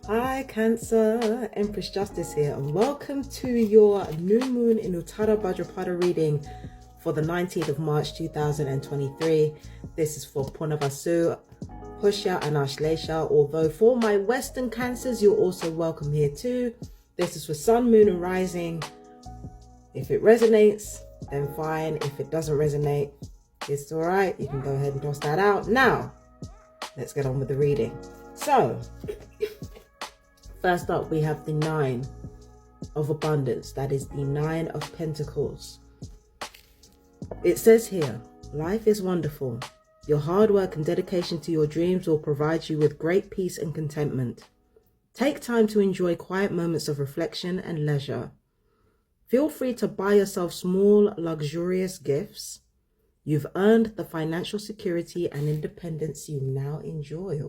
Hi Cancer, Empress Justice here, and welcome to your new moon in Uttara Bhadrapada reading for the 19th of March 2023. This is for Punavasu, Pushya and Ashlesha, although for my Western Cancers, you're also welcome here too. This is for Sun, Moon and Rising. If it resonates, then fine. If it doesn't resonate, it's alright. You can go ahead and toss that out. Now, let's get on with the reading. So, first up, we have the Nine of Abundance. That is the Nine of Pentacles. It says here, life is wonderful. Your hard work and dedication to your dreams will provide you with great peace and contentment. Take time to enjoy quiet moments of reflection and leisure. Feel free to buy yourself small, luxurious gifts. You've earned the financial security and independence you now enjoy.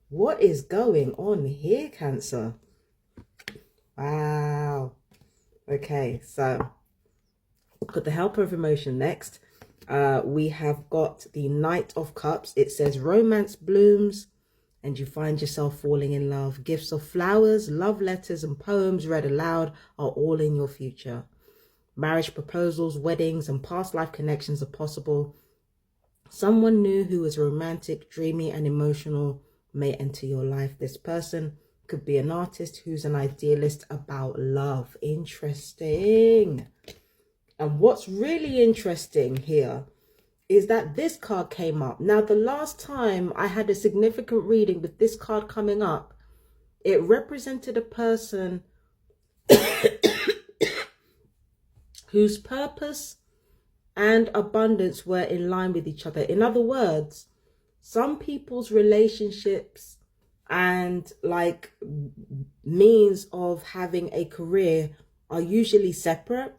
What is going on here, Cancer? Wow. Okay, so got the Helper of Emotion next. We have got the Knight of Cups. It says romance blooms and you find yourself falling in love. Gifts of flowers, love letters and poems read aloud are all in your future. Marriage proposals, weddings and past life connections are possible. Someone new who is romantic, dreamy and emotional may enter your life. This person could be an artist who's an idealist about love. Interesting. And what's really interesting here is that this card came up. Now, the last time I had a significant reading with this card coming up, it represented a person whose purpose and abundance were in line with each other. In other words, some people's relationships and like means of having a career are usually separate.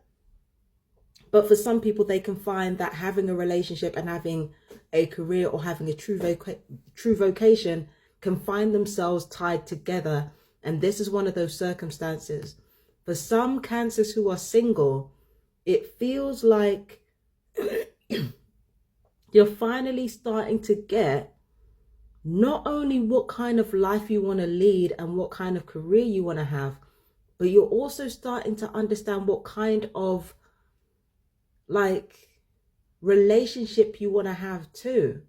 But for some people, they can find that having a relationship and having a career or having a true vocation can find themselves tied together. And this is one of those circumstances. For some Cancers who are single, it feels like you're finally starting to get not only what kind of life you want to lead and what kind of career you want to have, but you're also starting to understand what kind of like relationship you want to have too.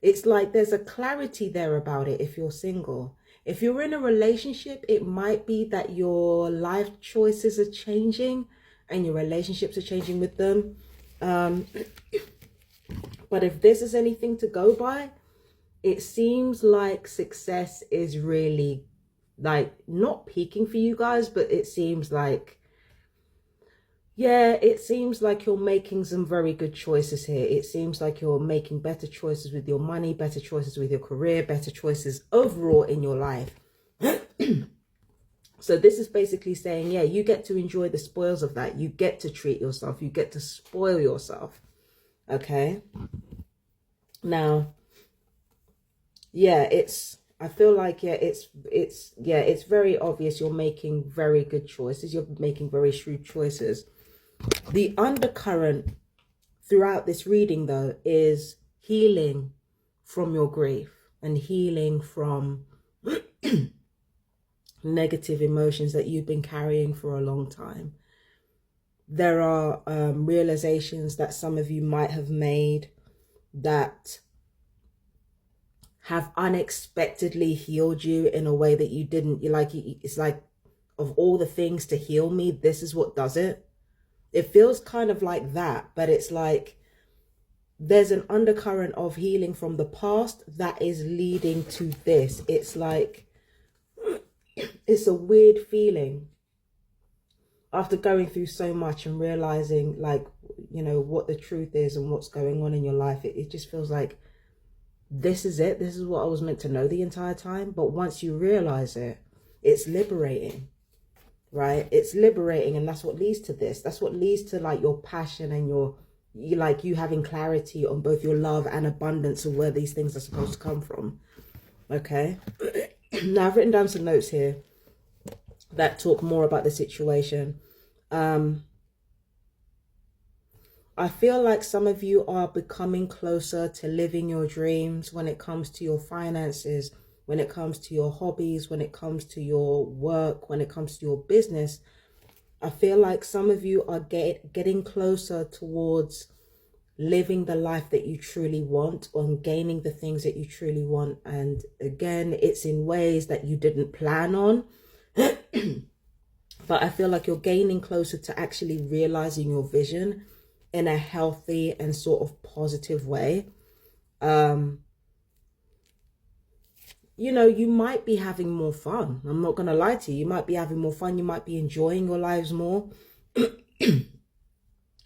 It's like there's a clarity there about it if you're single. If you're in a relationship, it might be that your life choices are changing and your relationships are changing with them. But if this is anything to go by, it seems like success is really like not peaking for you guys, but it seems like, yeah, it seems like you're making some very good choices here. It seems like you're making better choices with your money, better choices with your career, better choices overall in your life. So this is basically saying, yeah, you get to enjoy the spoils of that. You get to treat yourself. You get to spoil yourself. Okay. Now, yeah, I feel like, yeah, it's very obvious you're making very good choices. You're making very shrewd choices. The undercurrent throughout this reading, though, is healing from your grief and healing from negative emotions that you've been carrying for a long time. There are realizations that some of you might have made that have unexpectedly healed you in a way that you didn't. It's like, of all the things to heal me, this is what does it. It feels kind of like that, but it's like there's an undercurrent of healing from the past that is leading to this. It's like, it's a weird feeling after going through so much and realizing, like, you know, what the truth is and what's going on in your life. It just feels like this is it. This is what I was meant to know the entire time. But once you realize it, it's liberating. Right? It's liberating, and that's what leads to this. That's what leads to like your passion and you having clarity on both your love and abundance of where these things are supposed to come from. Okay. Now I've written down some notes here that talk more about the situation. I feel like some of you are becoming closer to living your dreams when it comes to your finances when it comes to your hobbies, when it comes to your work, when it comes to your business. I feel like some of you are getting closer towards living the life that you truly want, or gaining the things that you truly want. And again, it's in ways that you didn't plan on. But I feel like you're gaining closer to actually realizing your vision in a healthy and sort of positive way. You know, you might be having more fun. I'm not going to lie to you. You might be having more fun. You might be enjoying your lives more.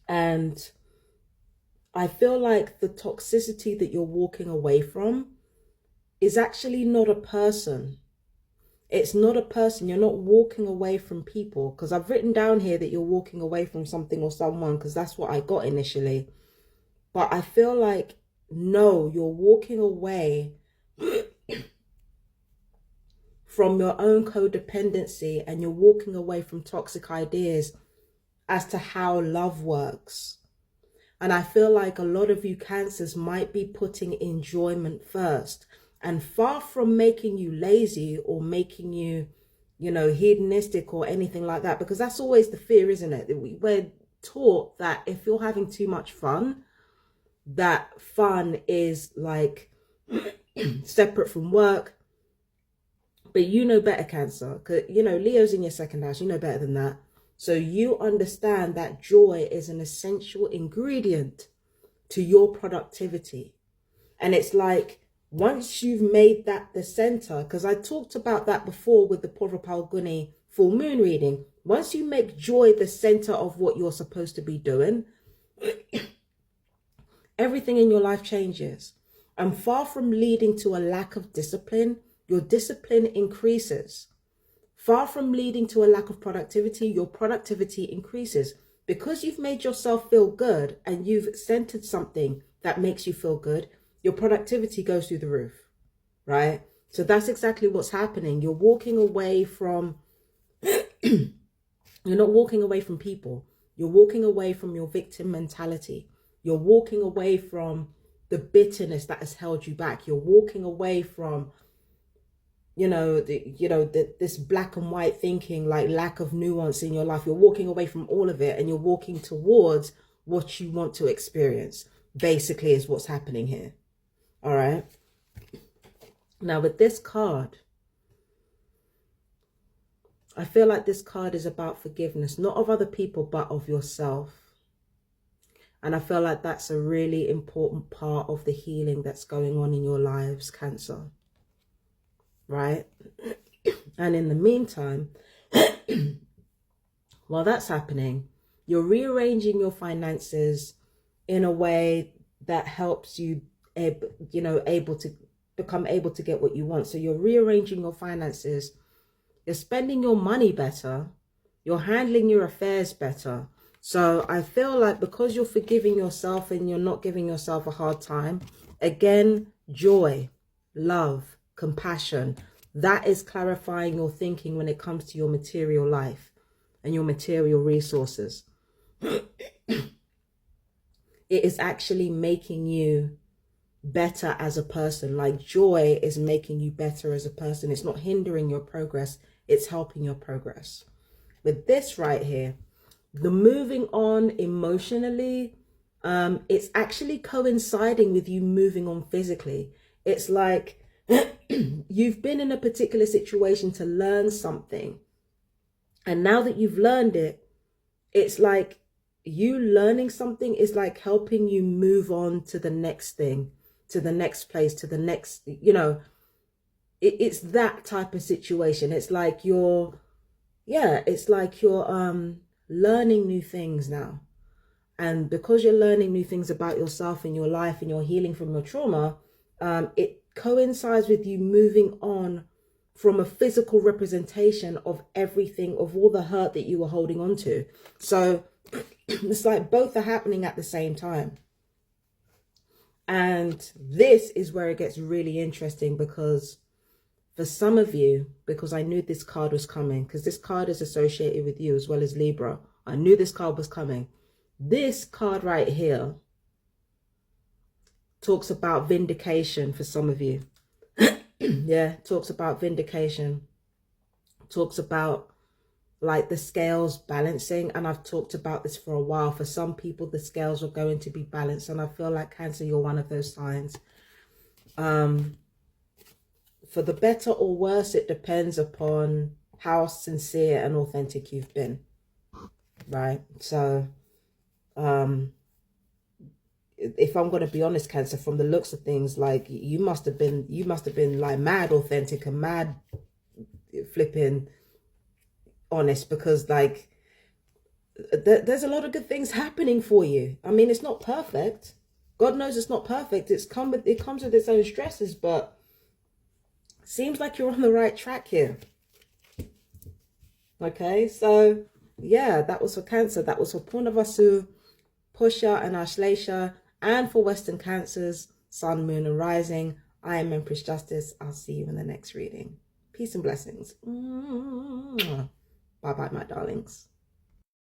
And I feel like the toxicity that you're walking away from is actually not a person. It's not a person. You're not walking away from people. Because I've written down here that you're walking away from something or someone, because that's what I got initially. But I feel like, no, you're walking away from your own codependency, and you're walking away from toxic ideas as to how love works. And I feel like a lot of you Cancers might be putting enjoyment first. And far from making you lazy or making you, you know, hedonistic or anything like that, because that's always the fear, isn't it? We're taught that if you're having too much fun, that fun is like separate from work. But you know better, Cancer, because, you know, Leo's in your second house. You know better than that. So you understand that joy is an essential ingredient to your productivity. And it's like, once you've made that the center, because I talked about that before with the Purva Palguni full moon reading. Once you make joy the center of what you're supposed to be doing, everything in your life changes. And far from leading to a lack of discipline, your discipline increases. Far from leading to a lack of productivity, your productivity increases. Because you've made yourself feel good and you've centered something that makes you feel good, your productivity goes through the roof, right? So that's exactly what's happening. You're walking away from, you're not walking away from people. You're walking away from your victim mentality. You're walking away from the bitterness that has held you back. You're walking away from, this black and white thinking, like lack of nuance in your life. You're walking away from all of it, and you're walking towards what you want to experience, basically, is what's happening here. All right. Now with this card, I feel like this card is about forgiveness, not of other people, but of yourself. And I feel like that's a really important part of the healing that's going on in your lives, Cancer. Right? And in the meantime, while that's happening, you're rearranging your finances in a way that helps you, able to become able to get what you want. So you're rearranging your finances. You're spending your money better. You're handling your affairs better. So I feel like because you're forgiving yourself and you're not giving yourself a hard time, again, joy, love, compassion, that is clarifying your thinking when it comes to your material life and your material resources. It is actually making you better as a person. Like joy is making you better as a person. It's not hindering your progress. It's helping your progress. With this right here, the moving on emotionally, it's actually coinciding with you moving on physically. It's like you've been in a particular situation to learn something. And now that you've learned it, it's like you learning something is like helping you move on to the next thing, to the next place, to the next, it's that type of situation. It's like it's like you're learning new things now. And because you're learning new things about yourself and your life and you're healing from your trauma, it coincides with you moving on from a physical representation of everything, of all the hurt that you were holding on to. So it's like both are happening at the same time. And this is where it gets really interesting, because for some of you, because I knew this card was coming, because this card is associated with you as well as Libra. I knew this card was coming. This card right here talks about vindication for some of you. Yeah, talks about vindication, talks about like the scales balancing. And I've talked about this for a while. For some people, the scales are going to be balanced. And I feel like Cancer, you're one of those signs. For the better or worse, it depends upon how sincere and authentic you've been, right? So if I'm going to be honest, Cancer, from the looks of things, like you must have been like mad authentic and mad flipping honest, because like there's a lot of good things happening for you. I mean, it's not perfect. God knows it's not perfect. It comes with its own stresses, but seems like you're on the right track here. Okay, so yeah, that was for Cancer. That was for Purnavasu, Pusha, and Ashlesha, and for Western Cancers, Sun, Moon, and Rising. I am Empress Justice. I'll see you in the next reading. Peace and blessings. Bye bye, my darlings.